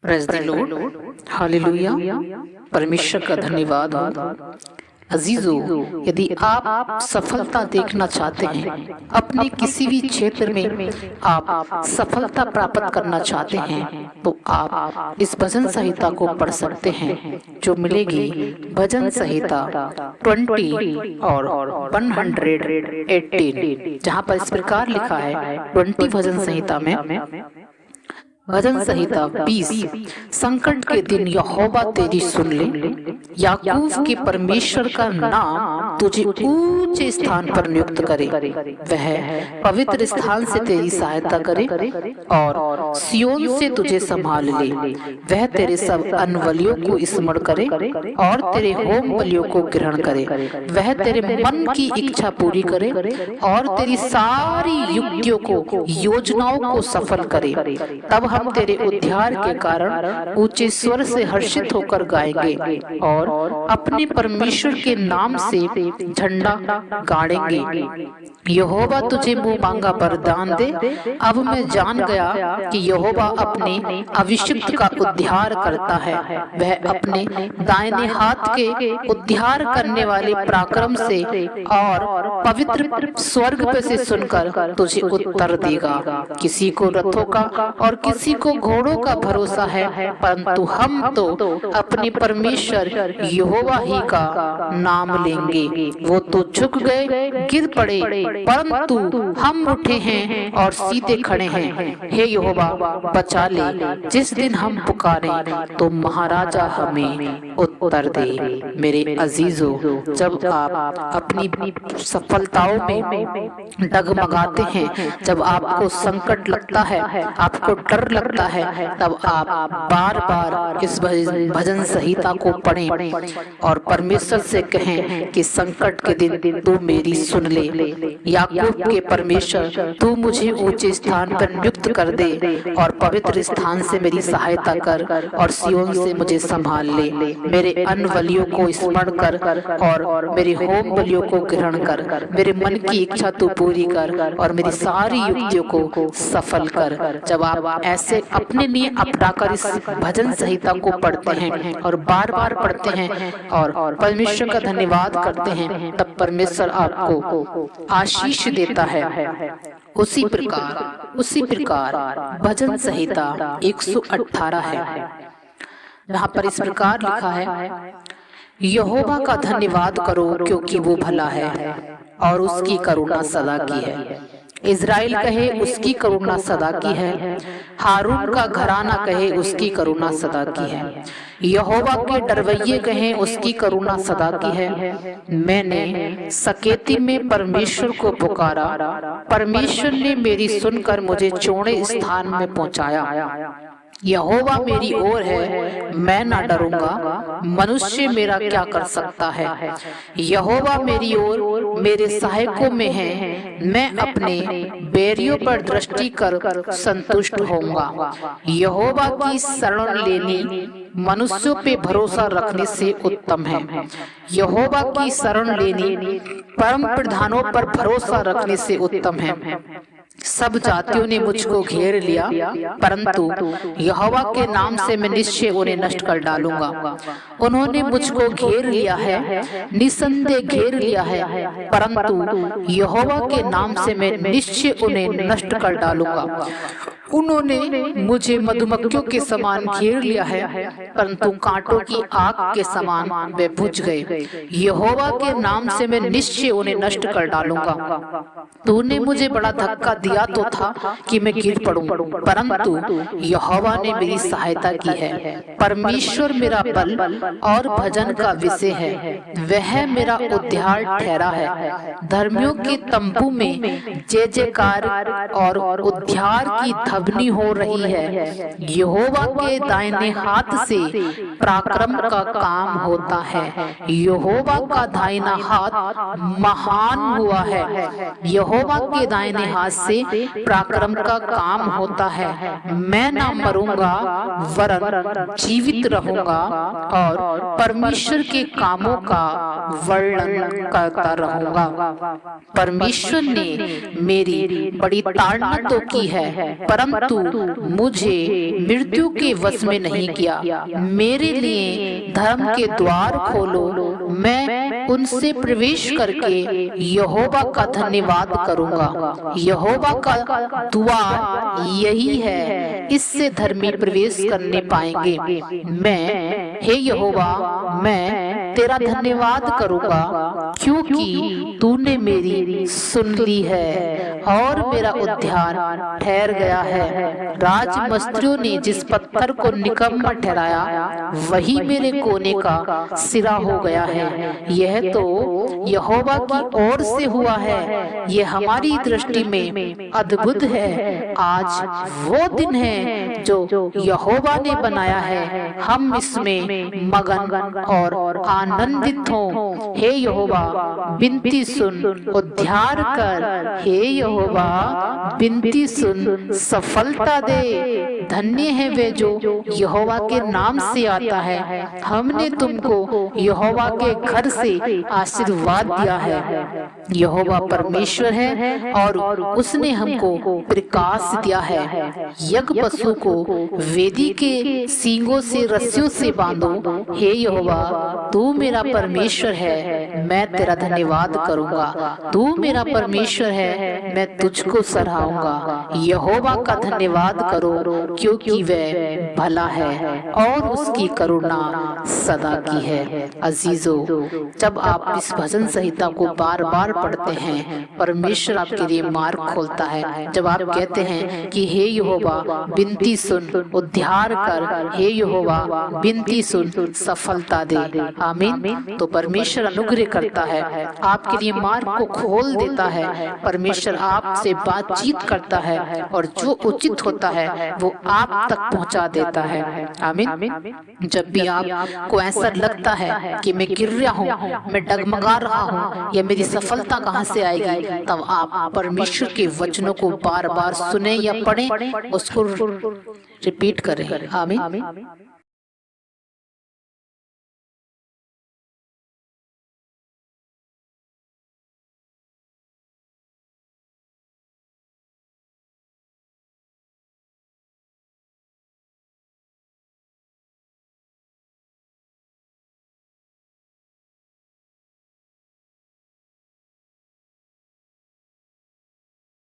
Praise the Lord, hallelujah. परमेश्वर का धन्यवाद हो। अजीजों, यदि आप सफलता देखना चाहते हैं, अपने किसी भी क्षेत्र में आप सफलता प्राप्त करना चाहते हैं, तो आप इस भजन संहिता को पढ़ सकते हैं, जो मिलेगी भजन संहिता 20 और 118, जहाँ पर इस प्रकार लिखा है 20 भजन संहिता में। भजन संहिता 20, संकट के दिन यहोवा तेरी सुन ले, याकूब के परमेश्वर का नाम तुझे ऊंचे स्थान पर नियुक्त करे, वह पवित्र स्थान से तेरी सहायता करे और सियोन से तुझे संभाल ले। वह तेरे सब अनबलियों को स्मरण करे और तेरे होम बलियों को ग्रहण करे। वह तेरे मन की इच्छा पूरी करे और तेरी सारी युक्तियों को, योजनाओं को सफल करे। तब हम तेरे उद्धार के कारण ऊंचे स्वर से हर्षित होकर गाएंगे और अपने परमेश्वर के नाम से झंडा गाड़ेंगे। यहोवा तुझे मुंह मांगा वरदान दे। अब मैं जान गया कि यहोवा अपने अभिषिक्त का उद्धार करता है। वह अपने दाहिने हाथ के उद्धार करने वाले पराक्रम से और पवित्र स्वर्ग पे से सुनकर तुझे उत्तर देगा। किसी को रथों का और किसी को घोड़ों का भरोसा है, परंतु हम तो अपने परमेश्वर यहोवा ही का नाम लेंगे। वो तो झुक गए, गिर पड़े, परंतु हम उठे हैं और सीधे खड़े हैं। हे यहोवा, बचा ले। जिस दिन हम पुकारें तो महाराजा हमें उत्तर दे। मेरे अजीजों, जब आप अपनी सफलताओं में डगमगाते हैं, जब आपको संकट लगता है, आपको डर लगता है, तब आप बार बार इस भजन संहिता को पढ़ें और परमेश्वर से कहें कि संकट के दिन तू मेरी सुन ले। याकूब के परमेश्वर, तू मुझे ऊंचे स्थान पर नियुक्त कर दे और पवित्र स्थान से मेरी सहायता कर और सियोन से मुझे संभाल ले। मेरे अन्न बलियों को स्मरण कर और मेरे होम बलियों को ग्रहण कर। मेरे मन की इच्छा तू पूरी कर और मेरी सारी युक्तियों को सफल कर। जब आप ऐसे अपने लिए अपनाकर इस भजन संहिता को पढ़ते हैं और बार बार पढ़ते हैं और परमेश्वर का धन्यवाद करते हैं, तब परमेश्वर आपको आशीष देता है। उसी प्रकार भजन संहिता 118 है, जहाँ पर इस प्रकार लिखा है, यहोवा का धन्यवाद करो क्योंकि वो भला है और उसकी करुणा सदा की है। इज़राइल कहे उसकी करुणा सदा की है। हारून का घराना कहे उसकी करुणा सदा की है। यहोवा के डरवैये कहें उसकी करुणा सदा की है। मैंने सकेती में परमेश्वर को पुकारा, परमेश्वर ने मेरी सुनकर मुझे चौड़े स्थान में पहुंचाया। यहोवा मेरी ओर है, मैं ना डरूंगा। मनुष्य मेरा क्या कर सकता है? यहोवा मेरी ओर मेरे सहायकों में है। मैं अपने बैरियों पर दृष्टि कर संतुष्ट होऊंगा। यहोवा की शरण लेनी मनुष्यों पे भरोसा रखने से उत्तम है। यहोवा की शरण लेनी परम प्रधानों पर भरोसा रखने से उत्तम है। सब जातियों ने मुझको घेर लिया, परंतु यहोवा के नाम से मैं निश्चय उन्हें नष्ट कर डालूंगा। उन्होंने मुझको घेर लिया है, निसंदेह घेर लिया है, परंतु यहोवा के नाम से मैं निश्चय उन्हें नष्ट कर डालूंगा। उन्होंने मुझे मधुमक्खियों के समान घेर लिया है, परंतु कांटों की आग के समान वे बुझ गए। यहोवा के नाम से मैं निश्चय उन्हें नष्ट कर डालूंगा। तूने मुझे बड़ा धक्का दिया तो था कि मैं गिर पड़ूं, परंतु यहोवा ने मेरी सहायता की है। परमेश्वर मेरा बल और भजन का विषय है, वह मेरा उद्धार ठहरा है। धर्मियों के तंबू में जय जयकार और उद्धार की ध्वनि हो रही है। यहोवा के दाहिने हाथ से पराक्रम का काम होता है। यहोवा का दाहिना हाथ महान हुआ है। यहोवा के दाहिने हाथ से से पराक्रम का काम होता है। मैं ना मरूंगा वरन जीवित रहूंगा और परमेश्वर के कामों का वर्णन करता रहूंगा। परमेश्वर ने मेरी बड़ी ताड़ना तो की है, परंतु मुझे मृत्यु के वश में नहीं किया। मेरे लिए धर्म के द्वार खोलो, मैं उनसे प्रवेश करके यहोवा का धन्यवाद करूंगा। यहोवा का द्वार यही है, इससे धर्मी प्रवेश करने पाएंगे। हे यहोवा, मैं तेरा धन्यवाद करूंगा, क्योंकि तूने मेरी सुन ली है और मेरा उद्धार ठहर गया है। राजमिस्त्रियों ने जिस पत्थर को निकम्मा ठहराया, वही मेरे कोने का सिरा हो गया है। यह तो यहोवा की ओर से हुआ है, यह हमारी दृष्टि में अद्भुत है। आज वो दिन है जो यहोवा ने बनाया है, हम इसमें मगन और आनंदित हों। हे यहोवा, विनती सुन, उद्धार कर। हे यहोवा, विनती सुन, सफलता दे। धन्य है वे जो यहोवा के नाम से आता है। हमने तुमको यहोवा के घर से आशीर्वाद दिया है। यहोवा परमेश्वर है और उसने हमको प्रकाश दिया है। यज्ञ पशु को वेदी के सींगों से रस्सियों से बांधो। हे यहोवा, तू मेरा परमेश्वर है, मैं तेरा धन्यवाद करूंगा। तू मेरा परमेश्वर है, मैं तुझको सराहूंगा। यहोवा का धन्यवाद करो, क्योंकि वह भला है और उसकी करुणा सदा की है। अजीजों, जब आप इस भजन संहिता को बार बार पढ़ते हैं, परमेश्वर आपके लिए मार्ग खोलता है। जब आप कहते हैं कि हे यहोवा, विनती सुन, उद्धार कर। हे यहोवा, विनती सुन, सफलता दे। आमीन। तो परमेश्वर अनुग्रह करता है, आपके लिए मार्ग को खोल देता है। परमेश्वर आपसे बातचीत करता है और जो उचित होता है वो आप तक पहुंचा देता है। आमीन। जब भी आपको ऐसा लगता है कि मैं गिर रहा हूँ, मैं डगमगा रहा हूँ, या मेरी सफलता कहाँ से आएगी, तब आप परमेश्वर के वचनों को बार बार सुने या पढ़ें, उसको रिपीट करें। आमीन।